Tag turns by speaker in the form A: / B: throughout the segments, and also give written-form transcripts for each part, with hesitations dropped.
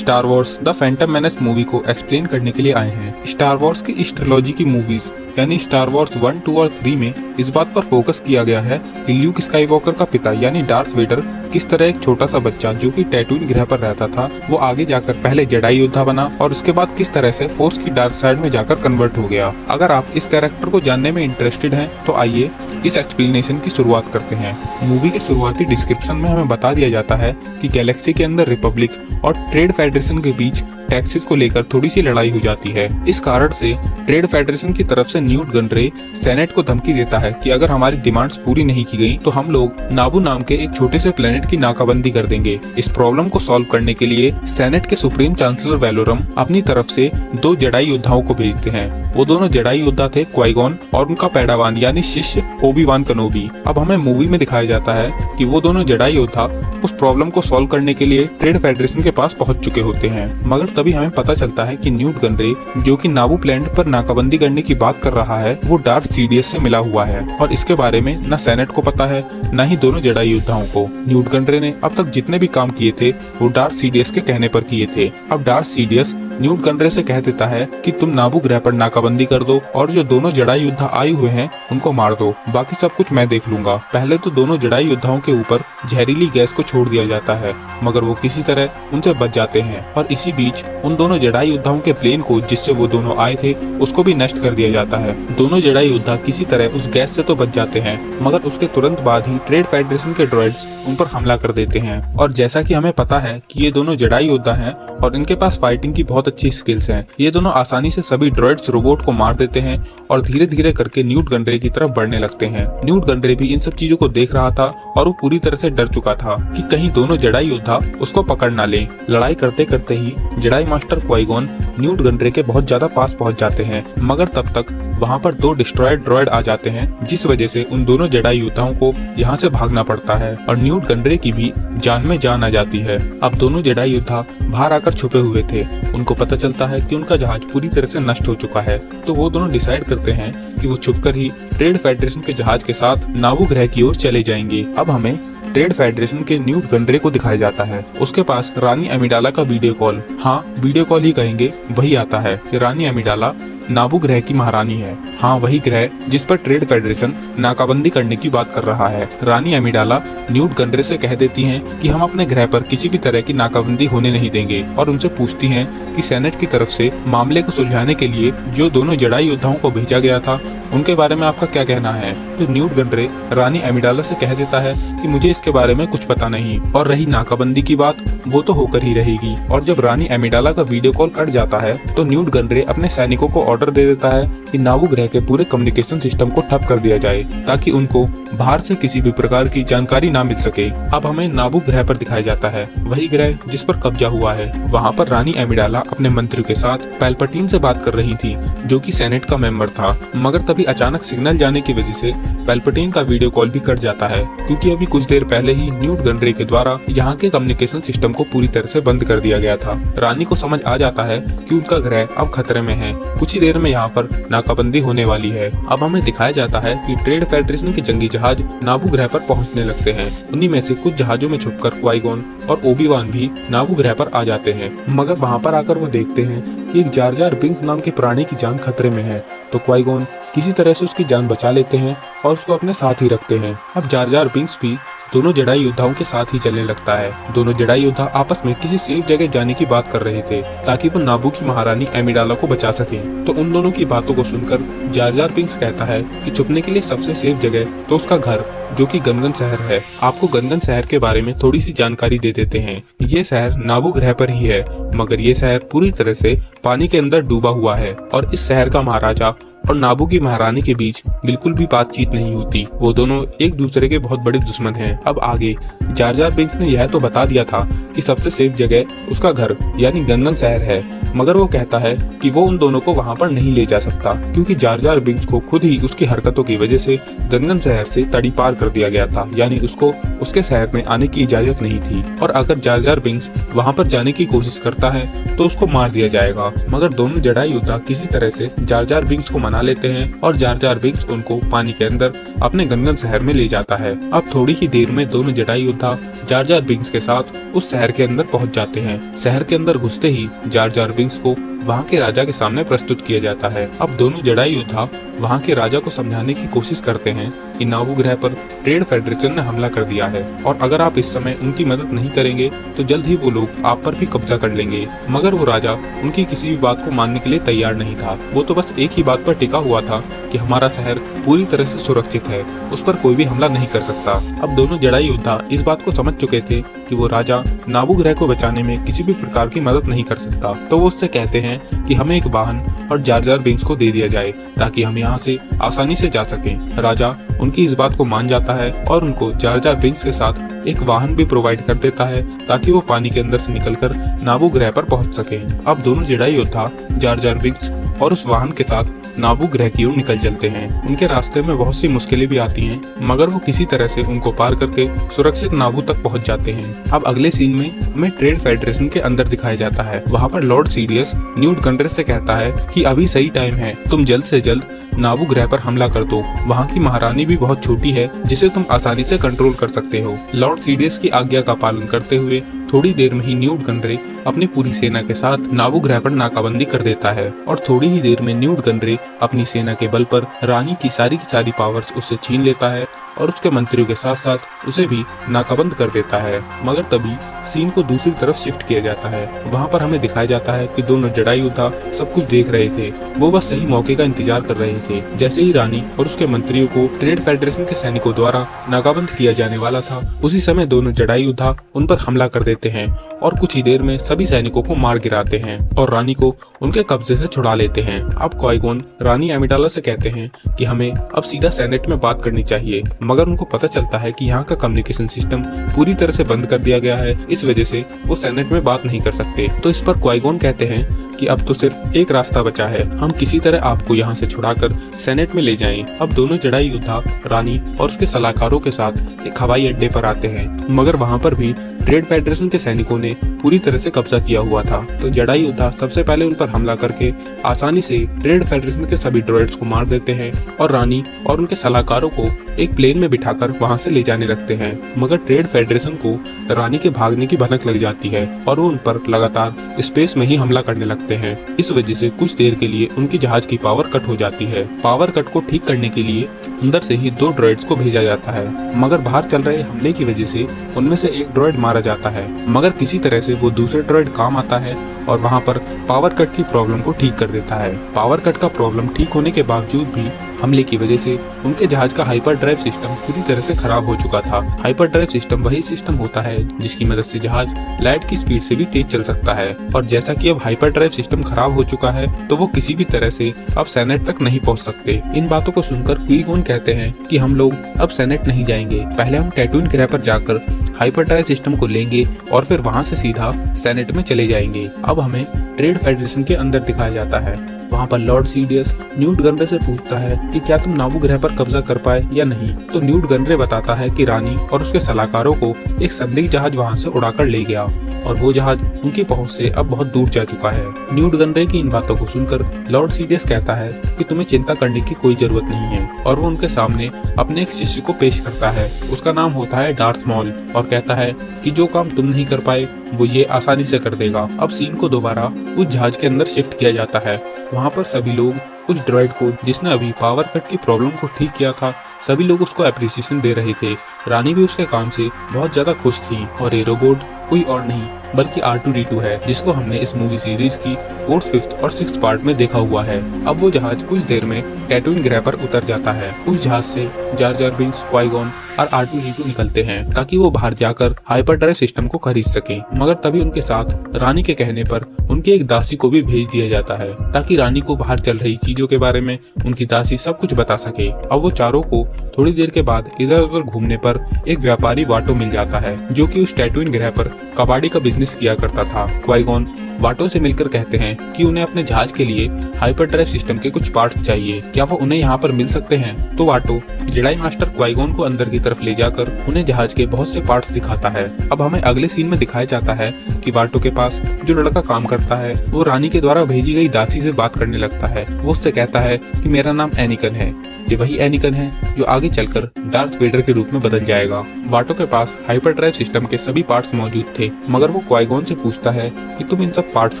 A: Star Wars the Phantom menace movie को explain करने के लिए आए हैं। स्टार वॉर्स की इस ट्रिलॉजी की मूवीज यानी स्टार वॉर्स 1, 2 और 3 में इस बात पर फोकस किया गया है कि ल्यूक स्काईवॉकर का पिता यानी डार्थ वेडर किस तरह एक छोटा सा बच्चा जो कि टैटूइन ग्रह पर रहता था वो आगे जाकर पहले जेडाई योद्धा बना और उसके बाद किस तरह से फोर्स की डार्क साइड में जाकर कन्वर्ट हो गया। अगर आप इस कैरेक्टर को जानने में इंटरेस्टेड हैं तो आइए इस एक्सप्लेनेशन की शुरुआत करते हैं। मूवी के शुरुआती डिस्क्रिप्शन में हमें बता दिया जाता है कि गैलेक्सी के अंदर रिपब्लिक और ट्रेड फेडरेशन के बीच टैक्सेस को लेकर थोड़ी सी लड़ाई हो जाती है। इस कारण से ट्रेड फेडरेशन की तरफ से न्यूट गनरे सेनेट को धमकी देता है कि अगर हमारी डिमांड्स पूरी नहीं की गई तो हम लोग नाबू नाम के एक छोटे से प्लेनेट की नाकाबंदी कर देंगे। इस प्रॉब्लम को सॉल्व करने के लिए सेनेट के सुप्रीम चांसलर वेलोरम अपनी तरफ से 2 जेडाई योद्धाओं को भेजते हैं। वो दोनों जेडाई योद्धा थे क्वाइगॉन और उनका पैडावान यानी शिष्य ओबी-वान कनोबी। अब हमें मूवी में दिखाया जाता है कि वो दोनों जेडाई योद्धा उस प्रॉब्लम को सॉल्व करने के लिए ट्रेड फेडरेशन के पास पहुंच चुके होते हैं, मगर तभी हमें पता चलता है कि न्यूट गनरे जो कि नाबू प्लेनेट पर नाकाबंदी करने की बात कर रहा है वो डार्थ सीडियस से मिला हुआ है और इसके बारे में न सेनेट को पता है न ही दोनों जेडाई योद्धाओं को। न्यूट गनरे ने अब तक जितने भी काम किए थे वो डार्थ सीडियस के कहने पर किए थे। अब डार्थ सीडियस न्यूट गनरे से कह देता है कि तुम नाबू ग्रह पर नाकाबंदी कर दो और जो दोनों जेडाई योद्धा आए हुए हैं उनको मार दो, बाकी सब कुछ मैं देख लूंगा। पहले तो दोनों जेडाई योद्धाओं के ऊपर जहरीली गैस को छोड़ दिया जाता है मगर वो किसी तरह उनसे बच जाते हैं और इसी बीच उन दोनों जेडाई योद्धाओं के प्लेन को जिससे वो दोनों आए थे उसको भी नष्ट कर दिया जाता है। दोनों जेडाई योद्धा किसी तरह उस गैस से तो बच जाते हैं मगर उसके तुरंत बाद ही ट्रेड फेडरेशन के ड्रॉइड्स उन पर हमला कर देते हैं और जैसा कि हमें पता है कि ये दोनों जेडाई योद्धा हैं और इनके पास फाइटिंग की बहुत अच्छी स्किल्स हैं। ये दोनों आसानी से सभी ड्रॉइड्स रोबोट को मार देते हैं और धीरे धीरे करके न्यूट गनरे की तरफ बढ़ने लगते हैं। न्यूट गनरे भी इन सब चीजों को देख रहा था और वो पूरी तरह से डर चुका था कि कहीं दोनों जेडाई योद्धा उसको पकड़ ना ले। लड़ाई करते करते ही जेडाई मास्टर क्वाइगॉन न्यूट गनरे के बहुत ज्यादा पास पहुंच जाते हैं मगर तब तक वहां पर 2 डिस्ट्रॉयड ड्रॉइड आ जाते हैं जिस वजह से उन दोनों जेडाई योद्धाओं को यहाँ से भागना पड़ता है और न्यूट गनरे की भी जान में जान आ जाती है। अब दोनों जेडाई योद्धा बाहर आकर छुपे हुए थे। उनको पता चलता है कि उनका जहाज पूरी तरह से नष्ट हो चुका है तो वो दोनों डिसाइड करते हैं कि वो छुपकर ही ट्रेड फेडरेशन के जहाज के साथ नाबू ग्रह की ओर चले जाएंगे। अब हमें ट्रेड फेडरेशन के न्यूट गनरे को दिखाया जाता है। उसके पास रानी अमिडाला का वीडियो कॉल, हाँ वीडियो कॉल ही कहेंगे, वही आता है कि रानी अमिडाला नाबू ग्रह की महारानी है। हाँ वही ग्रह जिस पर ट्रेड फेडरेशन नाकाबंदी करने की बात कर रहा है। रानी अमिडाला न्यूट गनरे से कह देती हैं कि हम अपने ग्रह पर किसी भी तरह की नाकाबंदी होने नहीं देंगे और उनसे पूछती हैं कि सेनेट की तरफ से मामले को सुलझाने के लिए जो दोनों जेडाई योद्धाओं को भेजा गया था उनके बारे में आपका क्या कहना है। तो न्यूट गनरे रानी अमिडाला से कह देता है कि मुझे इसके बारे में कुछ पता नहीं और रही नाकाबंदी की बात वो तो होकर ही रहेगी। और जब रानी अमिडाला का वीडियो कॉल कट जाता है तो न्यूट गनरे अपने सैनिकों को ऑर्डर दे देता है कि नाबू ग्रह के पूरे कम्युनिकेशन सिस्टम को ठप कर दिया जाए ताकि उनको बाहर से किसी भी प्रकार की जानकारी ना मिल सके। अब हमें नाबू ग्रह पर दिखाया जाता है, वही ग्रह जिस पर कब्जा हुआ है। वहाँ पर रानी अमिडाला अपने मंत्रियों के साथ पैल्पटीन से बात कर रही थी जो कि सेनेट का मेंबर था मगर तभी अचानक सिग्नल जाने की वजह से पैल्पटीन का वीडियो कॉल भी कट जाता है क्योंकि अभी कुछ देर पहले ही न्यूट गनरे के द्वारा यहाँ के कम्युनिकेशन सिस्टम को पूरी तरह से बंद कर दिया गया था। रानी को समझ आ जाता है कि उनका ग्रह अब खतरे में है, कुछ ही देर में यहाँ पर नाकाबंदी होने वाली है। अब हमें दिखाया जाता है कि ट्रेड फेडरेशन के जंगी जहाज नाबू ग्रह पर पहुंचने लगते हैं। उन्हीं में से कुछ जहाजों में छुपकर क्वाइगॉन और ओबी-वान भी नाबू ग्रह पर आ जाते हैं मगर वहाँ पर आकर वो देखते हैं कि एक जार जार बिंक्स नाम के प्राणी की जान खतरे में है तो क्वाइगॉन किसी तरह से उसकी जान बचा लेते हैं और उसको अपने साथ ही रखते हैं। अब जार जार बिंक्स भी दोनों जेडाई योद्धाओं के साथ ही चलने लगता है। दोनों जेडाई योद्धा आपस में किसी सेफ जगह जाने की बात कर रहे थे ताकि वो नाबू की महारानी अमिडाला को बचा सकें। तो उन दोनों की बातों को सुनकर जार जार बिंक्स कहता है कि छुपने के लिए सबसे सेफ जगह तो उसका घर जो कि गनगन शहर है। आपको गनगन शहर के बारे में थोड़ी सी जानकारी दे देते हैं। ये शहर नाबू ग्रह पर ही है मगर ये शहर पूरी तरह से पानी के अंदर डूबा हुआ है और इस शहर का महाराजा और नाबू की महारानी के बीच बिल्कुल भी बातचीत नहीं होती। वो दोनों एक दूसरे के बहुत बड़े दुश्मन हैं। अब आगे जार जार बिंक्स ने यह तो बता दिया था कि सबसे सेफ जगह उसका घर यानी गनगन शहर है मगर वो कहता है कि वो उन दोनों को वहाँ पर नहीं ले जा सकता, क्योंकि जार जार बिंक्स को खुद ही उसकी हरकतों की वजह से गनगन शहर से तड़ी पार कर दिया गया था, यानी उसको उसके शहर में आने की इजाजत नहीं थी, और अगर जार जार बिंक्स वहाँ पर जाने की कोशिश करता है तो उसको मार दिया जाएगा। मगर दोनों जडाई योद्धा किसी तरह से जार जार बिंक्स को मना लेते हैं और जार जार बिंक्स उनको पानी के अंदर अपने गनगन शहर में ले जाता है। अब थोड़ी ही देर में दोनों जडाई योद्धा जार जार बिंक्स के साथ उस शहर के अंदर पहुंच जाते हैं। शहर के अंदर घुसते ही जार जार बिंक्स को वहाँ के राजा के सामने प्रस्तुत किया जाता है। अब दोनों जडाई योद्धा वहाँ के राजा को समझाने की कोशिश करते हैं कि नाबू ग्रह पर ट्रेड फेडरेशन ने हमला कर दिया है और अगर आप इस समय उनकी मदद नहीं करेंगे तो जल्द ही वो लोग आप पर भी कब्जा कर लेंगे। मगर वो राजा उनकी किसी भी बात को मानने के लिए तैयार नहीं था। वो तो बस एक ही बात पर टिका हुआ था कि हमारा शहर पूरी तरह से सुरक्षित है, उस पर कोई भी हमला नहीं कर सकता। अब दोनों जडाई योद्धा इस बात को समझ चुके थे कि वो राजा नाबू ग्रह को बचाने में किसी भी प्रकार की मदद नहीं कर सकता, तो वो उससे कहते हैं कि हमें एक वाहन और जार जार बिंक्स को दे दिया जाए ताकि हम यहाँ से आसानी से जा सकें। राजा उनकी इस बात को मान जाता है और उनको जार जार बिंक्स के साथ एक वाहन भी प्रोवाइड कर देता है ताकि वो पानी के अंदर से निकलकर नाबू ग्रह पर पहुंच सके। अब दोनों जडाई योद्धा जार जार बिंक्स और उस वाहन के साथ नाबू ग्रह की ओर निकल चलते हैं। उनके रास्ते में बहुत सी मुश्किलें भी आती हैं, मगर वो किसी तरह से उनको पार करके सुरक्षित नाबू तक पहुंच जाते हैं। अब अगले सीन में हमें ट्रेड फेडरेशन के अंदर दिखाया जाता है। वहाँ पर लॉर्ड सीडियस न्यूट गनरेस से कहता है कि अभी सही टाइम है, तुम जल्द से जल्द नाबू ग्रह पर हमला कर दो। वहाँ की महारानी भी बहुत छोटी है जिसे तुम आसानी से कंट्रोल कर सकते हो। लॉर्ड सीडियस की आज्ञा का पालन करते हुए थोड़ी देर में ही न्यूट गनरे अपनी पूरी सेना के साथ नाबू ग्रह पर नाकाबंदी कर देता है और थोड़ी ही देर में न्यूट गनरे अपनी सेना के बल पर रानी की सारी पावर्स उससे छीन लेता है और उसके मंत्रियों के साथ साथ उसे भी नाकाबंद कर देता है। मगर तभी सीन को दूसरी तरफ शिफ्ट किया जाता है। वहाँ पर हमें दिखाया जाता है कि दोनों जडाई योद्धा सब कुछ देख रहे थे, वो बस सही मौके का इंतजार कर रहे थे। जैसे ही रानी और उसके मंत्रियों को ट्रेड फेडरेशन के सैनिकों द्वारा नाकाबंद किया जाने वाला था, उसी समय दोनों जडाई योद्धा उन पर हमला कर देते हैं और कुछ ही देर में सभी सैनिकों को मार गिराते हैं और रानी को उनके कब्जे से छुड़ा लेते हैं। अब क्वाइगॉन रानी एमिडाला से कहते हैं कि हमें अब सीधा सेनेट में बात करनी चाहिए, मगर उनको पता चलता है कि यहाँ का कम्युनिकेशन सिस्टम पूरी तरह से बंद कर दिया गया है, इस वजह से वो सेनेट में बात नहीं कर सकते। तो इस पर क्वाइगॉन कहते हैं कि अब तो सिर्फ एक रास्ता बचा है, हम किसी तरह आपको यहाँ से छुड़ाकर सेनेट में ले जाएं। अब दोनों जडाई योद्धा रानी और उसके सलाहकारों के साथ एक हवाई अड्डे पर आते हैं, मगर वहाँ पर भी ट्रेड फेडरेशन के सैनिकों ने पूरी तरह से कब्जा किया हुआ था। तो जडाई योद्धा सबसे पहले उन पर हमला करके आसानी से ट्रेड फेडरेशन के सभी ड्रोइड्स को मार देते हैं और रानी और उनके सलाहकारों को एक प्लेन में बिठाकर वहां से ले जाने लगते हैं। मगर ट्रेड फेडरेशन को रानी के भागने की भनक लग जाती है और वो उन पर लगातार स्पेस में ही हमला करने लगते हैं। इस वजह से कुछ देर के लिए उनकी जहाज की पावर कट हो जाती है। पावर कट को ठीक करने के लिए अंदर से ही 2 ड्रोइड्स को भेजा जाता है, मगर बाहर चल रहे हमले की वजह से उनमें से एक ड्रोइड मारा जाता है। मगर किसी तरह से वो दूसरे ड्रोइड काम आता है और वहाँ पर पावर कट की प्रॉब्लम को ठीक कर देता है। पावर कट का प्रॉब्लम ठीक होने के बावजूद भी हमले की वजह से उनके जहाज का हाइपर ड्राइव सिस्टम पूरी तरह से खराब हो चुका था। हाइपर ड्राइव सिस्टम वही सिस्टम होता है जिसकी मदद से जहाज लाइट की स्पीड से भी तेज चल सकता है, और जैसा कि अब हाइपर ड्राइव सिस्टम खराब हो चुका है तो वो किसी भी तरह से अब सेनेट तक नहीं पहुंच सकते। इन बातों को सुनकर क्वाइगॉन कहते हैं कि हम लोग अब सेनेट नहीं जाएंगे, पहले हम टैटूइन ग्रह पर जाकर हाइपर ड्राइव सिस्टम को लेंगे और फिर वहां से सीधा सेनेट में चले जाएंगे। अब हमें ट्रेड फेडरेशन के अंदर दिखाया जाता है। वहाँ पर लॉर्ड सीडियस न्यूट गनरे से पूछता है कि क्या तुम नाबू ग्रह पर कब्जा कर पाए या नहीं। तो न्यूट गनरे बताता है कि रानी और उसके सलाहकारों को एक संदिग्ध जहाज वहाँ से उड़ाकर ले गया और वो जहाज उनकी पहुंच से अब बहुत दूर जा चुका है। न्यूट गनरे की इन बातों को सुनकर लॉर्ड सीडियस कहता है कि तुम्हें चिंता करने की कोई जरूरत नहीं है, और वो उनके सामने अपने एक शिष्य को पेश करता है। उसका नाम होता है डार्थ मॉल और कहता है कि जो काम तुम नहीं कर पाए वो ये आसानी से कर देगा। अब सीन को दोबारा उस जहाज के अंदर शिफ्ट किया जाता है। वहाँ पर सभी लोग उस ड्रॉइड को जिसने अभी पावर कट की प्रॉब्लम को ठीक किया था, सभी लोग उसको अप्रिसिएशन दे रहे थे। रानी भी उसके काम से बहुत ज्यादा खुश थी और ये रोबोट कोई और नहीं बल्कि R2-D2 है, जिसको हमने इस मूवी सीरीज की 4th, 5th और 6th पार्ट में देखा हुआ है। अब वो जहाज कुछ देर में टैटूइन ग्रह पर उतर जाता है। उस जहाज से जार जार बिंक्स, क्वाइगॉन और R2-D2 निकलते हैं ताकि वो बाहर जाकर हाइपर ड्राइव सिस्टम को खरीद सके। मगर तभी उनके साथ रानी के कहने पर उनकी एक दासी को भी भेज दिया जाता है ताकि रानी को बाहर चल रही चीजों के बारे में उनकी दासी सब कुछ बता सके। अब वो चारों को थोड़ी देर के बाद इधर उधर घूमने पर एक व्यापारी वाटो मिल जाता है जो कि उस टैटूइन ग्रह पर कबाड़ी का बिजनेस किया करता था। क्वाइगॉन वाटो से मिलकर कहते हैं कि उन्हें अपने जहाज के लिए हाइपरड्राइव सिस्टम के कुछ पार्ट्स चाहिए, क्या वो उन्हें यहाँ पर मिल सकते हैं। तो वाटो जेडाई मास्टर क्वाइगॉन को अंदर की तरफ ले जाकर उन्हें जहाज के बहुत से पार्ट्स दिखाता है। अब हमें अगले सीन में दिखाया जाता है कि वाटो के पास जो लड़का काम करता है वो रानी के द्वारा भेजी गई दासी से बात करने लगता है। वो उससे कहता है कि मेरा नाम एनिकन है। ये वही एनिकन है जो आगे चलकर डार्थ वेडर के रूप में बदल जाएगा। वाटो के पास हाइपरड्राइव सिस्टम के सभी पार्ट्स मौजूद थे, मगर वो क्वाइगॉन से पूछता है कि तुम इन सब पार्ट्स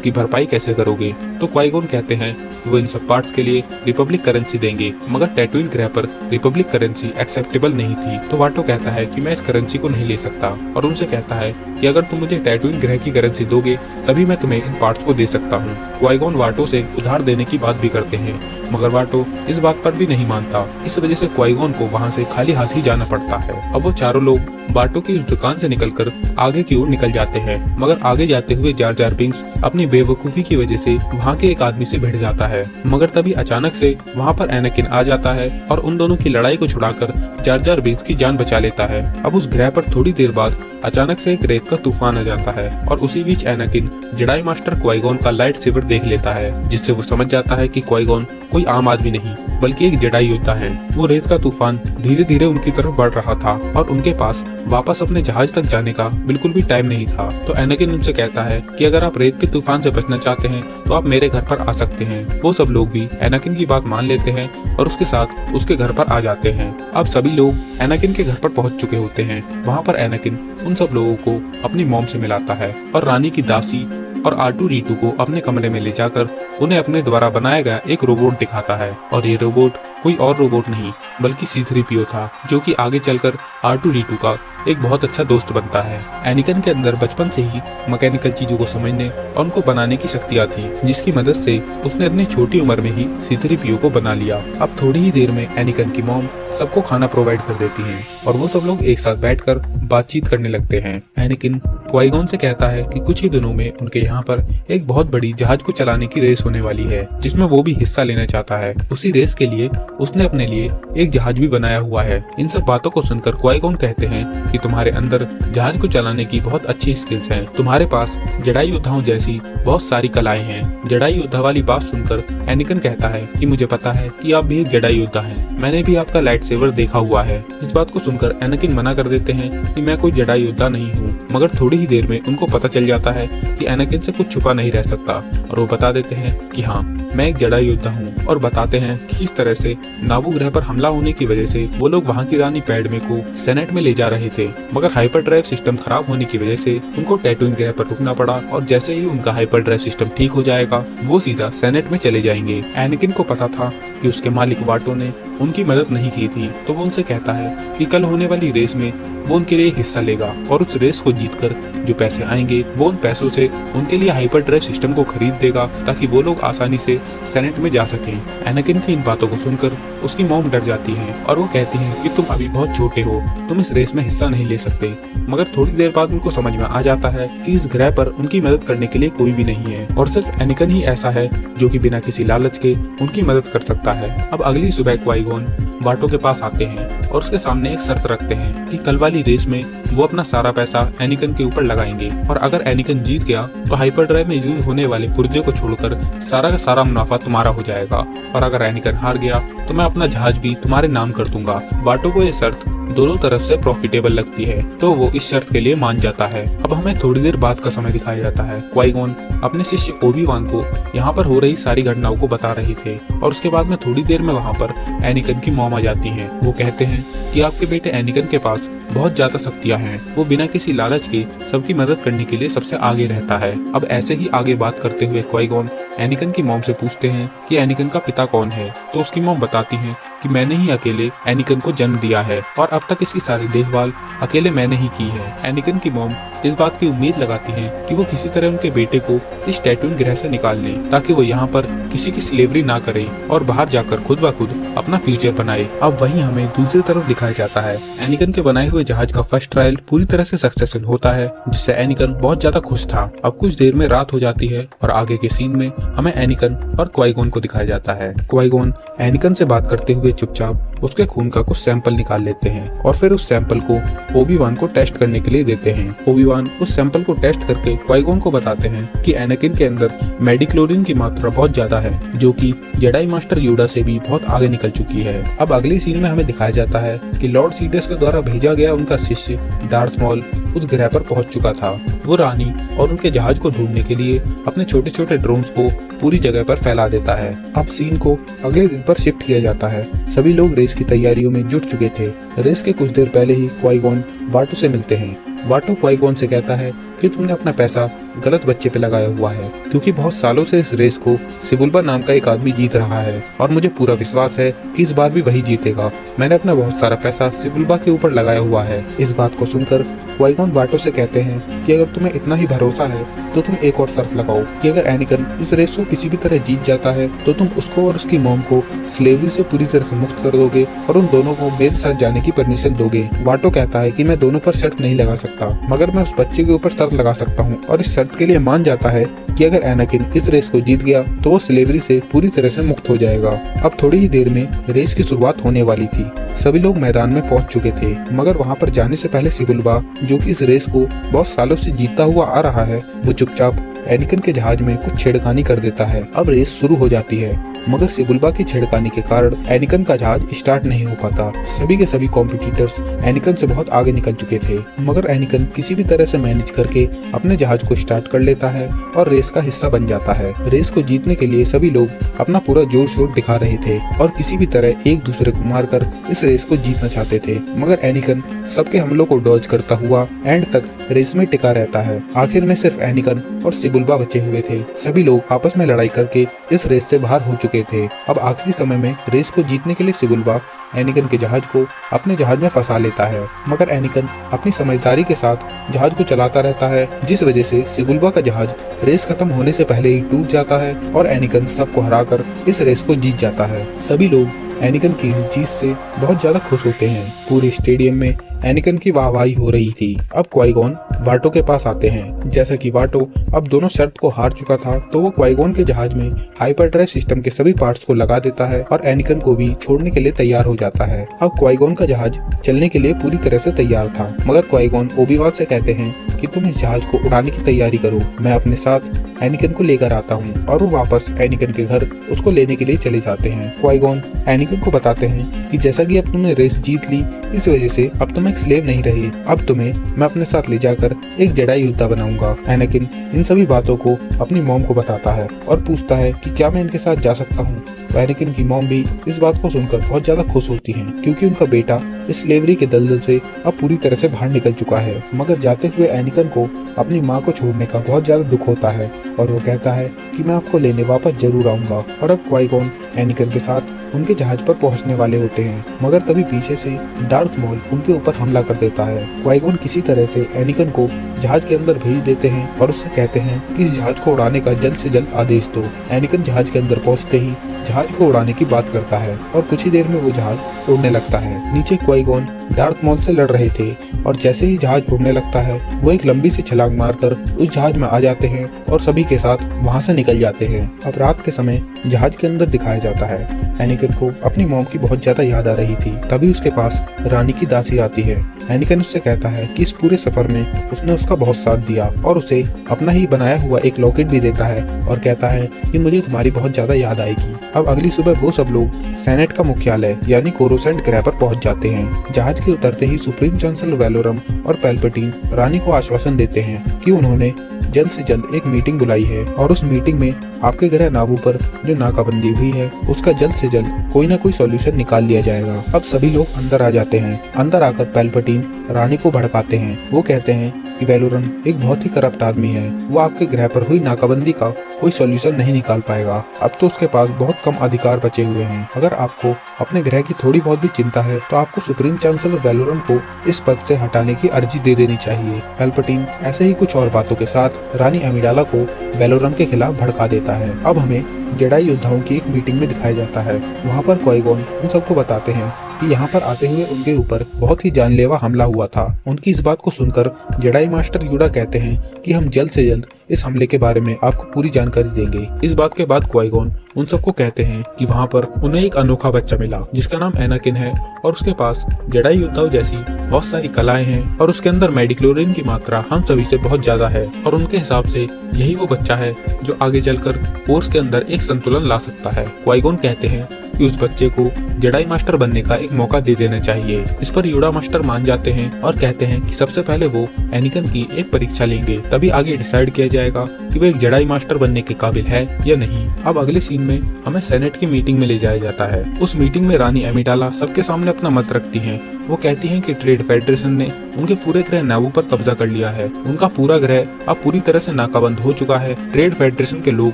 A: की भरपाई कैसे करोगे। तो क्वाइगॉन कहते हैं कि वो इन सब पार्ट्स के लिए रिपब्लिक करेंसी देंगे, मगर टैटूइन ग्रह पर रिपब्लिक करेंसी एक्सेप्टेबल नहीं थी। तो वाटो कहता है कि मैं इस करेंसी को नहीं ले सकता और उनसे कहता है कि अगर तुम मुझे टैटूइन ग्रह की करेंसी दोगे तभी मैं तुम्हें इन पार्ट्स को दे सकता हूँ। क्वाइगॉन वाटो से उधार देने की बात भी करते हैं, मगर वाटो इस बात पर भी नहीं मानता। इस वजह से क्वाइगॉन को वहाँ से खाली हाथ ही जाना पड़ता है। अब वो चारों लोग वाटो की उस दुकान से निकलकर आगे की ओर निकल जाते हैं, मगर आगे जाते हुए जार जार बिंक्स अपनी बेवकूफी की वजह से वहाँ के एक आदमी से भिड़ जाता है। मगर तभी अचानक से वहाँ पर एनाकिन आ जाता है और उन दोनों की लड़ाई को छुड़ाकर जार जार बिंक्स की जान बचा लेता है। अब उस ग्रह पर थोड़ी देर बाद अचानक से एक रेत का तूफान आ जाता है और उसी बीच एनाकिन जेडाई मास्टर क्वाइगॉन का लाइट सेबर देख लेता है, जिससे वो समझ जाता है कि क्वाइगॉन कोई आम आदमी नहीं बल्कि एक जेडाई योद्धा है। वो रेत का तूफान धीरे धीरे उनकी तरफ बढ़ रहा था और उनके पास वापस अपने जहाज तक जाने का बिल्कुल भी टाइम नहीं था। तो एनाकिन उनसे कहता है कि अगर आप रेत के तूफान से बचना चाहते हैं तो आप मेरे घर पर आ सकते हैं। वो सब लोग भी एनाकिन की बात मान लेते हैं और उसके साथ उसके घर पर आ जाते हैं। अब सभी लोग एनाकिन के घर पर पहुंच चुके होते हैं। वहाँ पर एनाकिन उन सब लोगों को अपनी मॉम से मिलाता है और रानी की दासी और R2-D2 को अपने कमरे में ले जाकर उन्हें अपने द्वारा बनाया गया एक रोबोट दिखाता है। और ये रोबोट कोई और रोबोट नहीं बल्कि C-3PO था, जो कि आगे चलकर R2-D2 का एक बहुत अच्छा दोस्त बनता है। एनिकन के अंदर बचपन से ही मैकेनिकल चीजों को समझने और उनको बनाने की शक्तियाँ थी, जिसकी मदद से उसने अपनी छोटी उम्र में ही C-3PO को बना लिया। अब थोड़ी ही देर में एनिकन की मॉम सबको खाना प्रोवाइड कर देती है और वो सब लोग एक साथ बैठकर बातचीत करने लगते हैं। एनिकन क्वाइगॉन से कहता है कि कुछ ही दिनों में उनके यहाँ पर एक बहुत बड़ी जहाज को चलाने की रेस होने वाली है, जिसमें वो भी हिस्सा लेना चाहता है। उसी रेस के लिए उसने अपने लिए एक जहाज भी बनाया हुआ है। इन सब बातों को सुनकर क्वाइगॉन कहते हैं कि तुम्हारे अंदर जहाज को चलाने की बहुत अच्छी स्किल्स हैं। तुम्हारे पास जेडाई योद्धाओं जैसी बहुत सारी कलाएं हैं। जेडाई योद्धा वाली बात सुनकर एनिकन कहता है कि मुझे पता है कि आप भी एक जेडाई योद्धा हैं। मैंने भी आपका लाइट सेवर देखा हुआ है। इस बात को सुनकर एनाकिन मना कर देते हैं कि मैं कोई जेडाई योद्धा नहीं हूँ, मगर थोड़ी ही देर में उनको पता चल जाता है कि एनाकिन से कुछ छुपा नहीं रह सकता और वो बता देते हैं कि हाँ, मैं एक जेडाई योद्धा हूँ। और बताते हैं कि किस तरह से नाबू ग्रह पर हमला होने की वजह से वो लोग वहाँ की रानी पैडमे को सेनेट में ले जा रहे थे, मगर हाइपरड्राइव सिस्टम खराब होने की वजह से उनको टैटूइन ग्रह पर रुकना पड़ा और जैसे ही उनका हाइपरड्राइव सिस्टम ठीक हो जाएगा वो सीधा सेनेट में चले जाएंगे। एनाकिन को पता था कि उसके मालिक वाटो ने उनकी मदद नहीं की थी, तो वो उनसे कहता है कि कल होने वाली रेस में वो उनके लिए हिस्सा लेगा और उस रेस को जीतकर जो पैसे आएंगे वो उन पैसों से उनके लिए हाइपरड्राइव सिस्टम को खरीद देगा ताकि वो लोग आसानी से सेनेट में जा सकें। एनाकिन की इन बातों को सुनकर उसकी मॉम डर जाती है और वो कहती है कि तुम अभी बहुत छोटे हो, तुम इस रेस में हिस्सा नहीं ले सकते। मगर थोड़ी देर बाद उनको समझ में आ जाता है कि इस ग्रह पर उनकी मदद करने के लिए कोई भी नहीं है और सिर्फ एनाकिन ही ऐसा है जो कि बिना किसी लालच के उनकी मदद कर सकता है। अब अगली सुबह क्वाइगॉन वाटो के पास आते हैं और उसके सामने एक शर्त रखते हैं कि कल वाली रेस में वो अपना सारा पैसा एनिकन के ऊपर लगाएंगे और अगर एनिकन जीत गया तो हाइपरड्राइव में यूज होने वाले पुर्जे को छोड़कर सारा का सारा मुनाफा तुम्हारा हो जाएगा और अगर एनिकन हार गया तो मैं अपना जहाज भी तुम्हारे नाम कर दूंगा। वाटो को ये शर्त दोनों तरफ से प्रॉफिटेबल लगती है तो वो इस शर्त के लिए मान जाता है। अब हमें थोड़ी देर बाद का समय दिखाया जाता है। क्वाइगॉन अपने शिष्य ओबी-वान को यहाँ पर हो रही सारी घटनाओं को बता रहे थे और उसके बाद में थोड़ी देर में वहाँ पर एनिकन की मॉम आ जाती हैं। वो कहते हैं कि आपके बेटे एनिकन के पास बहुत ज्यादा शक्तियाँ हैं, वो बिना किसी लालच के सबकी मदद करने के लिए सबसे आगे रहता है। अब ऐसे ही आगे बात करते हुए क्वाइगॉन एनिकन की मॉम से पूछते हैं कि एनिकन का पिता कौन है, तो उसकी मॉम बताती हैं कि मैंने ही अकेले एनिकन को जन्म दिया है और अब तक इसकी सारी देखभाल अकेले मैंने ही की है। एनिकन की मॉम इस बात की उम्मीद लगाती हैं कि वो किसी तरह उनके बेटे को इस टैटूइन ग्रह से निकाल लें ताकि वो यहाँ पर किसी की स्लेवरी ना करे और बाहर जाकर खुद ब खुद अपना फ्यूचर बनाए। अब वहीं हमें दूसरी तरफ दिखाया जाता है एनिकन के बनाए हुए जहाज का फर्स्ट ट्रायल पूरी तरह से सक्सेसफुल होता है, जिससे एनिकन बहुत ज्यादा खुश था। अब कुछ देर में रात हो जाती है और आगे के सीन में हमें एनिकन और क्वाइगॉन को दिखाया जाता है। क्वाइगॉन एनिकन से बात करते हुए वे चुपचाप उसके खून का कुछ सैंपल निकाल लेते हैं और फिर उस सैंपल को ओबी-वान को टेस्ट करने के लिए देते हैं। ओबी-वान उस सैंपल को टेस्ट करके क्वाई-गॉन को बताते हैं कि एनाकिन के अंदर मेडिक्लोरिन की मात्रा बहुत ज्यादा है, जो कि जेडाई मास्टर योडा से भी बहुत आगे निकल चुकी है। अब अगली सीन में हमें दिखाया जाता है कि लॉर्ड सीडियस के द्वारा भेजा गया उनका शिष्य डार्थ मॉल उस ग्रह पर पहुंच चुका था। वो रानी और उनके जहाज को ढूंढने के लिए अपने छोटे छोटे ड्रोन्स को पूरी जगह पर फैला देता है। अब सीन को अगले दिन पर शिफ्ट किया जाता है। सभी लोग रेस की तैयारियों में जुट चुके थे। रेस के कुछ देर पहले ही क्वाई-गॉन वाटो से मिलते हैं। वाटो क्वाई-गॉन से कहता है कि तुमने अपना पैसा गलत बच्चे पे लगाया हुआ है, क्योंकि बहुत सालों से इस रेस को सिबुल्बा नाम का एक आदमी जीत रहा है और मुझे पूरा विश्वास है कि इस बार भी वही जीतेगा। मैंने अपना बहुत सारा पैसा सिबुल्बा के ऊपर लगाया हुआ है। इस बात को सुनकर क्वाई-गॉन वाटो से कहते हैं कि अगर तुम्हें इतना ही भरोसा है तो तुम एक और शर्त लगाओ कि अगर एनाकिन इस रेस को किसी भी तरह जीत जाता है तो तुम उसको और उसकी मॉम को स्लेवरी से पूरी तरह से मुक्त कर दोगे और उन दोनों को मेरे साथ जाने की परमिशन दोगे। वाटो कहता है कि मैं दोनों पर शर्त नहीं लगा सकता, मगर मैं उस बच्चे के ऊपर शर्त लगा सकता हूँ, और इस शर्त के लिए मान जाता है कि अगर एनाकिन इस रेस को जीत गया तो वो स्लेवरी से पूरी तरह से मुक्त हो जाएगा। अब थोड़ी ही देर में रेस की शुरुआत होने वाली थी। सभी लोग मैदान में पहुंच चुके थे, मगर वहां पर जाने से पहले सिबुल्बा, जो कि इस रेस को बहुत सालों से जीतता हुआ आ रहा है, वो चुपचाप एनाकिन के जहाज में कुछ छेड़खानी कर देता है। अब रेस शुरू हो जाती है, मगर सिबुल्बा की छेड़खानी के कारण एनाकिन का जहाज स्टार्ट नहीं हो पाता। सभी के सभी कॉम्पिटिटर्स एनाकिन से बहुत आगे निकल चुके थे, मगर एनाकिन किसी भी तरह से मैनेज करके अपने जहाज को स्टार्ट कर लेता है और रेस का हिस्सा बन जाता है। रेस को जीतने के लिए सभी लोग अपना पूरा जोर शोर दिखा रहे थे और किसी भी तरह एक दूसरे को मारकर इस रेस को जीतना चाहते थे, मगर एनाकिन सबके हमलों को डॉज करता हुआ एंड तक रेस में टिका रहता है। आखिर में सिर्फ एनाकिन और सिबुल्बा बचे हुए थे। सभी लोग आपस में लड़ाई करके इस रेस से बाहर हो चुके थे। अब आखिरी समय में रेस को जीतने के लिए सिबुल्बा एनाकिन के जहाज को अपने जहाज में फंसा लेता है, मगर एनाकिन अपनी समझदारी के साथ जहाज को चलाता रहता है, जिस वजह से सिबुल्बा का जहाज रेस खत्म होने से पहले ही टूट जाता है और एनाकिन सबको हराकर इस रेस को जीत जाता है। सभी लोग एनाकिन की इस जीत से बहुत ज्यादा खुश होते हैं। पूरे स्टेडियम में एनाकिन की वाहवाही हो रही थी। अब क्वाई-गॉन वाटो के पास आते हैं। जैसा कि वाटो अब दोनों शर्त को हार चुका था, तो वो क्वाई-गॉन के जहाज में हाइपरड्राइव सिस्टम के सभी पार्ट्स को लगा देता है और एनाकिन को भी छोड़ने के लिए तैयार हो जाता है। अब क्वाई-गॉन का जहाज चलने के लिए पूरी तरह से तैयार था, मगर क्वाई-गॉन ओबी-वान से कहते हैं कि तुम इस जहाज को उड़ाने की तैयारी करो, मैं अपने साथ एनाकिन को लेकर आता हूँ, और वो वापस एनाकिन के घर उसको लेने के लिए चले जाते हैं। क्वाई-गॉन एनाकिन को बताते हैं कि जैसा कि अब तुमने रेस जीत ली, इस वजह से अब तुम एक स्लेव नहीं रहे, अब तुम्हें मैं अपने साथ ले जाकर एक जेडाई योद्धा बनाऊंगा। एनाकिन इन सभी बातों को अपनी मॉम को बताता है और पूछता है कि क्या मैं इनके साथ जा सकता हूँ। एनाकिन की मॉम भी इस बात को सुनकर बहुत ज्यादा खुश होती हैं, क्योंकि उनका बेटा इस स्लेवरी के दलदल से अब पूरी तरह से बाहर निकल चुका है। मगर जाते हुए एनाकिन को अपनी माँ को छोड़ने का बहुत ज्यादा दुख होता है और वो कहता है कि मैं आपको लेने वापस जरूर आऊंगा। और अब क्वाई-गॉन एनाकिन के साथ उनके जहाज पर पहुंचने वाले होते हैं, मगर तभी पीछे से डार्थ मॉल उनके ऊपर हमला कर देता है। क्वाई-गॉन किसी तरह से एनाकिन को जहाज के अंदर भेज देते हैं और उससे कहते हैं कि इस जहाज को उड़ाने का जल्द से जल्द आदेश दो। एनाकिन जहाज के अंदर पहुंचते ही जहाज को उड़ाने की बात करता है और कुछ ही देर में वो जहाज उड़ने लगता है। नीचे क्वाई-गॉन डार्थ मॉल से लड़ रहे थे और जैसे ही जहाज उड़ने लगता है, वो एक लंबी सी छलांग मारकर उस जहाज में आ जाते हैं और सभी के साथ वहां से निकल जाते हैं। अब रात के समय जहाज के अंदर दिखाया जाता है एनाकिन को अपनी मॉम की बहुत ज्यादा याद आ रही थी। तभी उसके पास रानी की दासी आती है। एनाकिन उससे कहता है कि इस पूरे सफर में उसने उसका बहुत साथ दिया और उसे अपना ही बनाया हुआ एक लॉकेट भी देता है और कहता है कि मुझे तुम्हारी बहुत ज्यादा याद आएगी। अब अगली सुबह वो सब लोग सेनेट का मुख्यालय यानी कोरोसेंट ग्रह पर पहुंच जाते हैं। जहाज के उतरते ही सुप्रीम चांसलर वेलोरम और पैल्पटीन रानी को आश्वासन देते हैं कि उन्होंने जल्द से जल्द एक मीटिंग बुलाई है और उस मीटिंग में आपके ग्रह नाबू पर जो नाकाबंदी हुई है उसका जल्द से जल्द कोई ना कोई सॉल्यूशन निकाल लिया जाएगा। अब सभी लोग अंदर आ जाते हैं। अंदर आकर पैल्पटीन रानी को भड़काते हैं। वो कहते हैं कि वेलोरम एक बहुत ही करप्ट आदमी है, वो आपके ग्रह पर हुई नाकाबंदी का कोई सॉल्यूशन नहीं निकाल पाएगा। अब तो उसके पास बहुत कम अधिकार बचे हुए हैं। अगर आपको अपने ग्रह की थोड़ी बहुत भी चिंता है तो आपको सुप्रीम चांसलर वेलोरम को इस पद से हटाने की अर्जी दे देनी चाहिए। पैल्पटीन ऐसे ही कुछ और बातों के साथ रानी अमीडाला को वेलोरम के खिलाफ भड़का देता है। अब हमें जेडाई योद्धाओं की एक मीटिंग में दिखाया जाता है। वहाँ पर क्वाई-गॉन उन सबको बताते हैं कि यहाँ पर आते हुए उनके ऊपर बहुत ही जानलेवा हमला हुआ था। उनकी इस बात को सुनकर जेडाई मास्टर योडा कहते हैं कि हम जल्द से जल्द इस हमले के बारे में आपको पूरी जानकारी देंगे। इस बात के बाद क्वाई-गॉन उन सबको कहते हैं कि वहाँ पर उन्हें एक अनोखा बच्चा मिला जिसका नाम एनाकिन है और उसके पास जेडाई योद्धाओं जैसी बहुत सारी कलाएं हैं और उसके अंदर मेडिक्लोरियन की मात्रा हम सभी से बहुत ज्यादा है और उनके हिसाब से यही वो बच्चा है जो आगे चलकर फोर्स के अंदर एक संतुलन ला सकता है। क्वाई-गॉन कहते हैं कि उस बच्चे को जेडाई मास्टर बनने का एक मौका दे देना चाहिए। इस पर योडा मास्टर मान जाते हैं और कहते हैं कि सबसे पहले वो एनाकिन की एक परीक्षा लेंगे, तभी आगे डिसाइड किया जाएगा कि वो एक जेडाई मास्टर बनने के काबिल है या नहीं। अब अगले सीन में हमें सेनेट की मीटिंग में ले जाया जाता है। उस मीटिंग में रानी एमिडाला सबके सामने अपना मत रखती हैं। वो कहती हैं कि ट्रेड फेडरेशन ने उनके पूरे ग्रह नावू पर कब्जा कर लिया है। उनका पूरा ग्रह अब पूरी तरह से नाकाबंद हो चुका है। ट्रेड फेडरेशन के लोग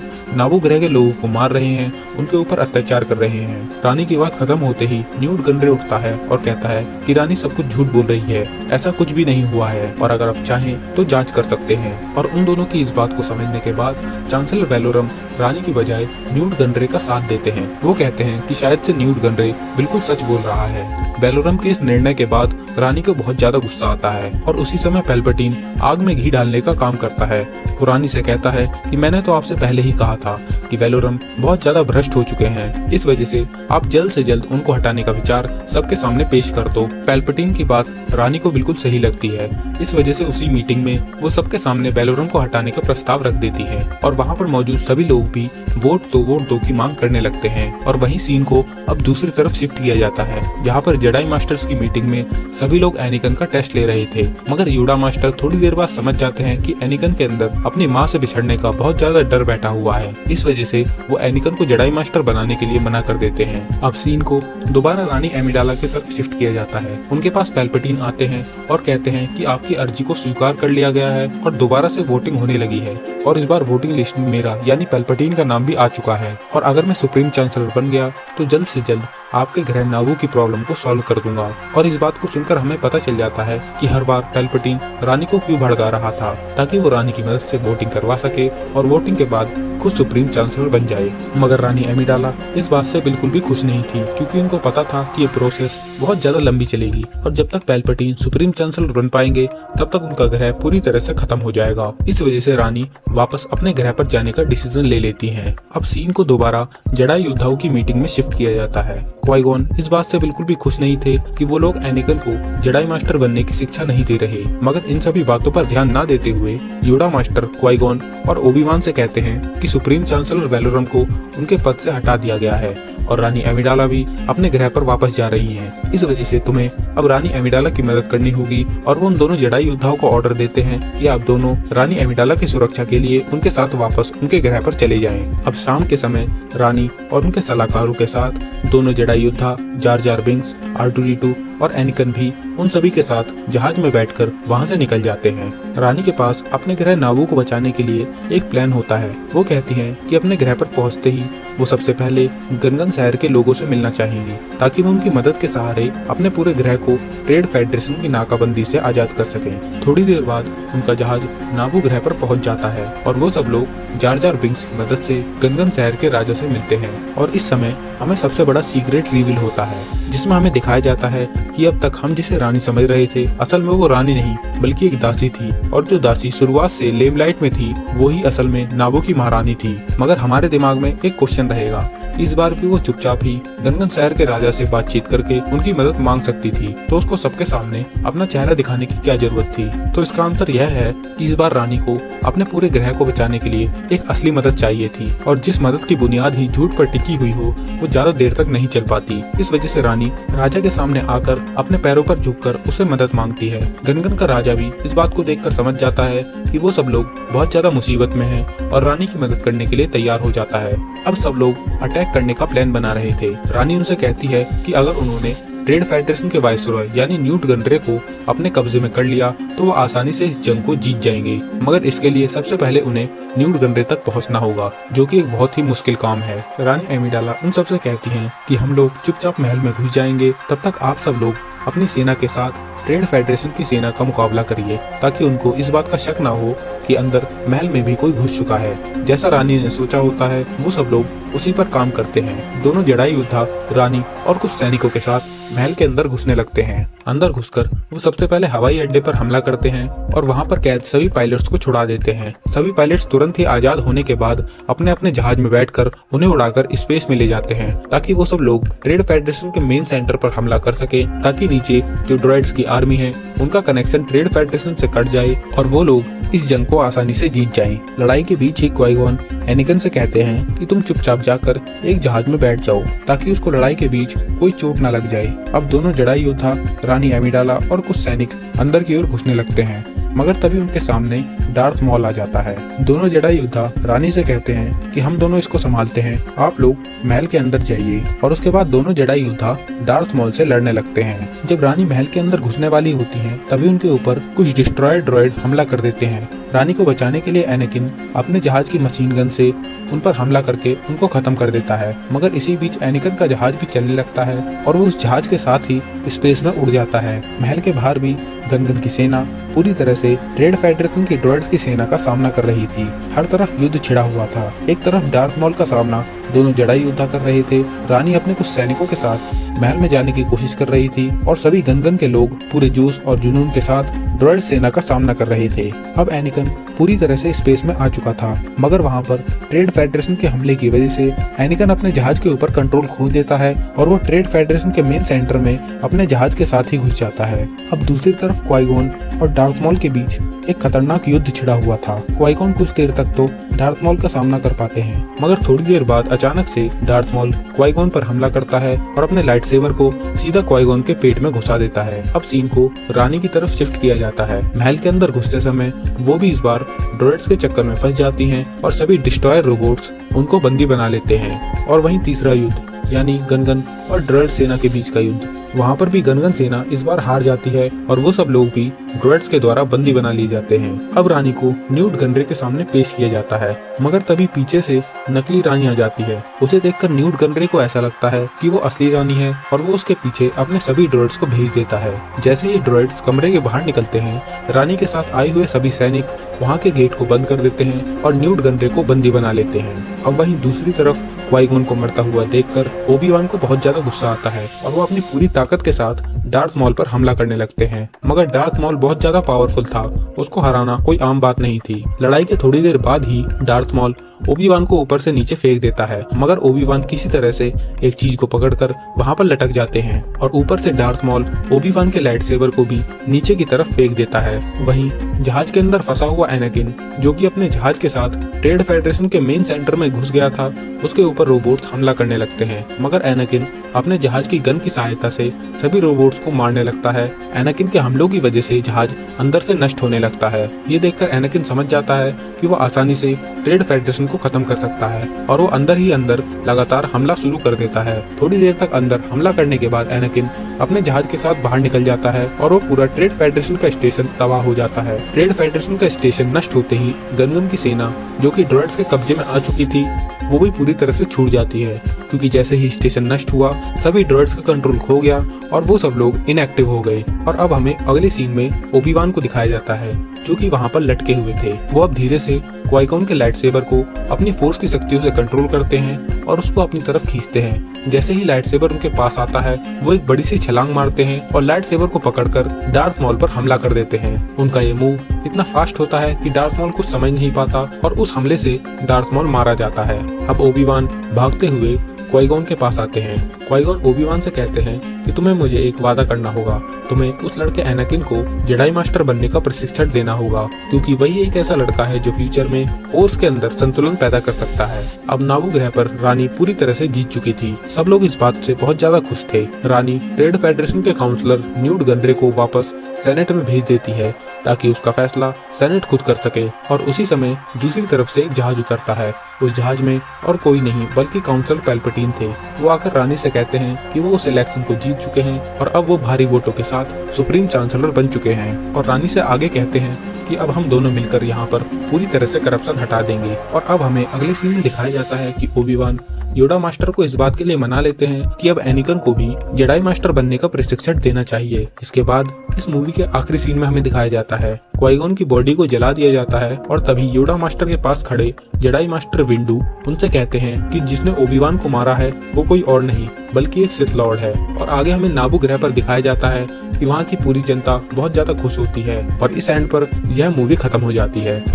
A: नावू ग्रह के लोगों को मार रहे हैं, उनके ऊपर अत्याचार कर रहे हैं। रानी की बात खत्म होते ही न्यूट गनरे उठता है और कहता है कि रानी सब कुछ झूठ बोल रही है, ऐसा कुछ भी नहीं हुआ है और अगर आप चाहें तो जांच कर सकते हैं। और उन दोनों की इस बात को समझने के बाद चांसलर वेलोरम रानी की बजाय न्यूट गनरे का साथ देते हैं। वो कहते हैं कि शायद से न्यूट गनरे बिल्कुल सच बोल रहा है। वेलोरम के इस निर्णय के बाद रानी को बहुत ज्यादा गुस्सा आता है और उसी समय पैल्पटीन आग में घी डालने का काम करता है। वो रानी से कहता है कि मैंने तो आपसे पहले ही कहा था कि वेलोरम बहुत ज्यादा भ्रष्ट हो चुके हैं, इस वजह से आप जल्द से जल्द उनको हटाने का विचार सबके सामने पेश कर दो। पैल्पटीन की बात रानी को बिल्कुल सही लगती है, इस वजह से उसी मीटिंग में वो सबके सामने वेलोरम को हटाने का प्रस्ताव रख देती है और वहाँ पर मौजूद सभी लोग भी वोट दो की मांग करने लगते हैं। और वही सीन को अब दूसरी तरफ शिफ्ट किया जाता है जहाँ पर जेडाई मास्टर्स की मीटिंग में सभी लोग एनाकिन का टेस्ट ले रहे थे, मगर योडा मास्टर थोड़ी देर बाद समझ जाते हैं कि एनाकिन के अंदर अपनी माँ से बिछड़ने का बहुत ज्यादा डर बैठा हुआ है। इस वजह से वो एनाकिन को जेडाई मास्टर बनाने के लिए मना कर देते हैं। अब सीन को दोबारा रानी एमिडाला की तरफ शिफ्ट किया जाता है। उनके पास पैल्पटीन आते हैं और कहते हैं कि आपकी अर्जी को स्वीकार कर लिया गया है और दोबारा से वोटिंग होने लगी है और इस बार वोटिंग लिस्ट में मेरा यानी पैल्पटीन का नाम भी आ चुका है और अगर मैं सुप्रीम चांसलर बन गया तो जल्द से जल्द आपके ग्रह नावू की प्रॉब्लम को सॉल्व कर दूंगा। और इस बात को सुनकर हमें पता चल जाता है कि हर बार पैल्पटीन रानी को क्यों भड़का रहा था, ताकि वो रानी की मदद से वोटिंग करवा सके और वोटिंग के बाद खुद सुप्रीम चांसलर बन जाए। मगर रानी एमिडाला इस बात से बिल्कुल भी खुश नहीं थी क्योंकि उनको पता था कि ये प्रोसेस बहुत ज्यादा लंबी चलेगी और जब तक पैल्पटीन सुप्रीम चांसलर बन पाएंगे तब तक उनका ग्रह पूरी तरह से खत्म हो जाएगा। इस वजह से रानी वापस अपने ग्रह पर जाने का डिसीजन ले लेती है। अब सीन को दोबारा जेडाई योद्धाओं की मीटिंग में शिफ्ट किया जाता है। क्वाई-गॉन इस बात से बिल्कुल भी खुश नहीं थे कि वो लोग एनाकिन को जेडाई मास्टर बनने की शिक्षा नहीं दे रहे, मगर इन सभी बातों पर ध्यान न देते हुए योडा मास्टर क्वाई-गॉन और ओबी-वान से कहते हैं कि सुप्रीम चांसलर वेलोरम को उनके पद से हटा दिया गया है और रानी एमिडाला भी अपने ग्रह पर वापस जा रही हैं। इस वजह से तुम्हें अब रानी एमिडाला की मदद करनी होगी और वो उन दोनों जेडाई योद्धाओं को ऑर्डर देते हैं कि आप दोनों रानी एमिडाला की सुरक्षा के लिए उनके साथ वापस उनके ग्रह पर चले जाएं। अब शाम के समय रानी और उनके सलाहकारों के साथ दोनों जेडाई योद्धा जार जार बिंक्स, R2-D2 और एनाकिन भी उन सभी के साथ जहाज में बैठकर वहां से निकल जाते हैं। रानी के पास अपने ग्रह नावू को बचाने के लिए एक प्लान होता है। वो कहती हैं कि अपने ग्रह पर पहुंचते ही वो सबसे पहले गनगन शहर के लोगों से मिलना चाहेंगी ताकि वो उनकी मदद के सहारे अपने पूरे ग्रह को ट्रेड फेडरेशन की नाकाबंदी से आजाद कर सकें। थोड़ी देर बाद उनका जहाज नावू ग्रह पर पहुंच जाता है और वो सब लोग जार जार बिंक्स की मदद से गनगन शहर के राजा से मिलते हैं और इस समय हमें सबसे बड़ा सीक्रेट रिवील होता है जिसमें हमें दिखाया जाता है कि अब तक हम जिसे रानी समझ रहे थे असल में वो रानी नहीं बल्कि एक दासी थी और जो दासी शुरुआत से लेमलाइट में थी वो ही असल में नावू की महारानी थी। मगर हमारे दिमाग में एक क्वेश्चन रहेगा, इस बार भी वो चुपचाप ही गनगन शहर के राजा से बातचीत करके उनकी मदद मांग सकती थी, तो उसको सबके सामने अपना चेहरा दिखाने की क्या जरूरत थी। तो इसका आंसर यह है कि इस बार रानी को अपने पूरे ग्रह को बचाने के लिए एक असली मदद चाहिए थी और जिस मदद की बुनियाद ही झूठ पर टिकी हुई हो वो ज्यादा देर तक नहीं चल पाती। इस वजह से रानी राजा के सामने आकर अपने पैरों पर झुककर उसे मदद मांगती है। गनगन का राजा भी इस बात को देखकर समझ जाता है कि वो सब लोग बहुत ज्यादा मुसीबत में हैं और रानी की मदद करने के लिए तैयार हो जाता है। अब सब लोग अटैक करने का प्लान बना रहे थे। रानी उनसे कहती है कि अगर उन्होंने ट्रेड फेडरेशन के वाइसरॉय यानी न्यूट गनरे को अपने कब्जे में कर लिया तो वो आसानी से इस जंग को जीत जाएंगे, मगर इसके लिए सबसे पहले उन्हें न्यूट गनरे तक पहुंचना होगा जो कि एक बहुत ही मुश्किल काम है। रानी एमिडाला उन सबसे कहती हैं कि हम लोग चुपचाप महल में घुस जाएंगे, तब तक आप सब लोग अपनी सेना के साथ ट्रेड फेडरेशन की सेना का मुकाबला करिए ताकि उनको इस बात का शक ना हो कि अंदर महल में भी कोई घुस चुका है। जैसा रानी ने सोचा होता है वो सब लोग उसी पर काम करते हैं। दोनों जड़ाई योद्धा रानी और कुछ सैनिकों के साथ महल के अंदर घुसने लगते हैं। अंदर घुसकर वो सबसे पहले हवाई अड्डे पर हमला करते हैं और वहां पर कैद सभी पायलट्स को छुड़ा देते हैं। सभी पायलट्स तुरंत ही आजाद होने के बाद अपने अपने जहाज में बैठकर उन्हें उड़ाकर स्पेस में ले जाते हैं ताकि वो सब लोग ट्रेड फेडरेशन के मेन सेंटर पर हमला कर सके, ताकि नीचे जो ड्रॉइड्स की आर्मी है उनका कनेक्शन ट्रेड फेडरेशन से कट जाए और वो लोग इस जंग को आसानी से जीत जाएं। लड़ाई के बीच ही क्वाई-गॉन एनाकिन से कहते हैं कि तुम चुपचाप जाकर एक जहाज में बैठ जाओ ताकि उसको लड़ाई के बीच कोई चोट न लग जाए। अब दोनों जड़ाई योद्धा रानी एमिडाला और कुछ सैनिक अंदर की ओर घुसने लगते हैं, मगर तभी उनके सामने डार्थ मॉल आ जाता है। दोनों जड़ाई योद्धा रानी से कहते हैं कि हम दोनों इसको संभालते हैं, आप लोग महल के अंदर जाइए। और उसके बाद दोनों जड़ाई योद्धा डार्थ मॉल से लड़ने लगते हैं। जब रानी महल के अंदर घुसने वाली होती हैं, तभी उनके ऊपर कुछ डिस्ट्रॉयर ड्रॉइड हमला कर देते हैं। रानी को बचाने के लिए एनाकिन अपने जहाज की मशीन गन से उन पर हमला करके उनको खत्म कर देता है, मगर इसी बीच एनाकिन का जहाज भी चलने लगता है और वो उस जहाज के साथ ही स्पेस में उड़ जाता है। महल के बाहर भी गनगन की सेना पूरी तरह से ट्रेड फेडरेशन की ड्रॉइड्स की सेना का सामना कर रही थी। हर तरफ युद्ध छिड़ा हुआ था। एक तरफ डार्थ मॉल का सामना दोनों जड़ाई योद्धा कर रहे थे। रानी अपने कुछ सैनिकों के साथ महल में जाने की कोशिश कर रही थी और सभी गनगन के लोग पूरे जोश और जुनून के साथ ड्रॉइड सेना का सामना कर रहे थे। अब एनाकिन पूरी तरह से स्पेस में आ चुका था, मगर वहां पर ट्रेड फेडरेशन के हमले की वजह से एनाकिन अपने जहाज के ऊपर कंट्रोल खो देता है और वो ट्रेड फेडरेशन के मेन सेंटर में अपने जहाज के साथ ही घुस जाता है। अब दूसरी तरफ क्वाई-गॉन और डार्थ मॉल के बीच एक खतरनाक युद्ध छिड़ा हुआ था। क्वाई-गॉन कुछ देर तक तो डार्थ मॉल का सामना कर पाते हैं, मगर थोड़ी देर बाद अचानक से डार्थ मॉल क्वाई-गॉन पर हमला करता है और अपने लाइट सेबर को सीधा क्वाई-गॉन के पेट में घुसा देता है। अब सीन को रानी की तरफ शिफ्ट किया जाता है। महल के अंदर घुसते समय वो भी इस बार ड्रॉइड्स के चक्कर में फंस जाती हैं और सभी डिस्ट्रॉयर रोबोट्स उनको बंदी बना लेते हैं। और वहीं तीसरा युद्ध यानी गनगन और ड्रॉइड सेना के बीच का युद्ध, वहाँ पर भी गनगन सेना इस बार हार जाती है और वो सब लोग भी ड्रॉइड्स के द्वारा बंदी बना लिए जाते हैं। अब रानी को न्यूट गनरे के सामने पेश किया जाता है, मगर तभी पीछे से नकली रानी आ जाती है। उसे देखकर न्यूट गनरे को ऐसा लगता है कि वो असली रानी है और वो उसके पीछे अपने सभी ड्रॉइड्स को भेज देता है। जैसे ही ड्रॉइड्स कमरे के बाहर निकलते हैं, रानी के साथ आए हुए सभी सैनिक वहाँ के गेट को बंद कर देते हैं और न्यूट गनरे को बंदी बना लेते हैं। अब वहीं दूसरी तरफ क्वाई-गॉन को मरता हुआ देखकर ओबी-वान को बहुत ज्यादा गुस्सा आता है और वो अपनी पूरी ताकत के साथ डार्थ मॉल पर हमला करने लगते हैं। मगर डार्थ मॉल बहुत ज्यादा पावरफुल था, उसको हराना कोई आम बात नहीं थी। लड़ाई के थोड़ी देर बाद ही डार्थ मॉल ओबी-वान को ऊपर से नीचे फेंक देता है, मगर ओबी-वान किसी तरह से एक चीज को पकड़कर वहां पर लटक जाते हैं और ऊपर से डार्थ मॉल ओबी-वान के लाइट सेबर को भी नीचे की तरफ फेंक देता है। वहीं जहाज के अंदर फंसा हुआ एनाकिन, जो कि अपने जहाज के साथ ट्रेड फेडरेशन के मेन सेंटर में घुस गया था, उसके ऊपर रोबोट्स हमला करने लगते हैं, मगर एनाकिन अपने जहाज की गन की सहायता से सभी रोबोट्स को मारने लगता है। एनाकिन के हमलों की वजह से जहाज अंदर से नष्ट होने लगता है। ये देखकर एनाकिन समझ जाता है कि वो आसानी से ट्रेड फेडरेशन को खत्म कर सकता है और वो अंदर ही अंदर लगातार हमला शुरू कर देता है। थोड़ी देर तक अंदर हमला करने के बाद एनाकिन अपने जहाज के साथ बाहर निकल जाता है और वो पूरा ट्रेड फेडरेशन का स्टेशन तबाह हो जाता है। ट्रेड फेडरेशन का स्टेशन नष्ट होते ही गनगन की सेना, जो कि ड्रॉइड्स के कब्जे में आ चुकी थी, वो भी पूरी तरह से छूट जाती है, क्योंकि जैसे ही स्टेशन नष्ट हुआ सभी ड्रॉइड्स का कंट्रोल खो गया और वो सब लोग इनएक्टिव हो गए। और अब हमें अगले सीन में ओबी-वान को दिखाया जाता है, जो कि वहाँ पर लटके हुए थे। वो अब धीरे से क्वाई-गॉन के लाइट सेबर को अपनी फोर्स की शक्तियों से कंट्रोल करते हैं और उसको अपनी तरफ खींचते हैं। जैसे ही लाइट सेबर उनके पास आता है, वो एक बड़ी सी छलांग मारते हैं और लाइट सेबर को पकड़कर डार्थ मॉल पर हमला कर देते हैं। उनका ये मूव इतना फास्ट होता है कि डार्थ मॉल कुछ समझ नहीं पाता और उस हमले से डार्थ मॉल मारा जाता है। अब ओबी-वान भागते हुए क्वाई-गॉन के पास आते हैं। क्वाई-गॉन ओबी-वान से कहते हैं कि तुम्हें मुझे एक वादा करना होगा, तुम्हें उस लड़के एनाकिन को जेडाई मास्टर बनने का प्रशिक्षण देना होगा, क्योंकि वही एक ऐसा लड़का है जो फ्यूचर में फोर्स के अंदर संतुलन पैदा कर सकता है। अब नाबू ग्रह पर रानी पूरी तरह से जीत चुकी थी। सब लोग इस बात से बहुत ज्यादा खुश थे। रानी ट्रेड फेडरेशन के काउंसलर न्यूट गनरे को वापस सेनेट में भेज देती है ताकि उसका फैसला सेनेट खुद कर सके। और उसी समय दूसरी तरफ से एक जहाज उतरता है। उस जहाज में और कोई नहीं बल्कि काउंसलर पैल्पटीन थे। वो आकर रानी से कहते हैं कि वो उस इलेक्शन को जीत चुके हैं और अब वो भारी वोटों के साथ सुप्रीम चांसलर बन चुके हैं। और रानी से आगे कहते हैं कि अब हम दोनों मिलकर यहाँ पर पूरी तरह से करप्शन हटा देंगे। और अब हमें अगले सीन में दिखाया जाता है कि ओबी-वान योडा मास्टर को इस बात के लिए मना लेते हैं कि अब एनिकन को भी जेडाई मास्टर बनने का प्रशिक्षण देना चाहिए। इसके बाद इस मूवी के आखिरी सीन में हमें दिखाया जाता है क्वाइगॉन की बॉडी को जला दिया जाता है और तभी योडा मास्टर के पास खड़े जेडाई मास्टर विंडू उनसे कहते हैं कि जिसने ओबी-वान को मारा है वो कोई और नहीं बल्कि एक सिथ लॉर्ड है। और आगे हमें नाबू ग्रह पर दिखाया जाता है कि वहाँ की पूरी जनता बहुत ज्यादा खुश होती है और इस एंड पर यह मूवी खत्म हो जाती है।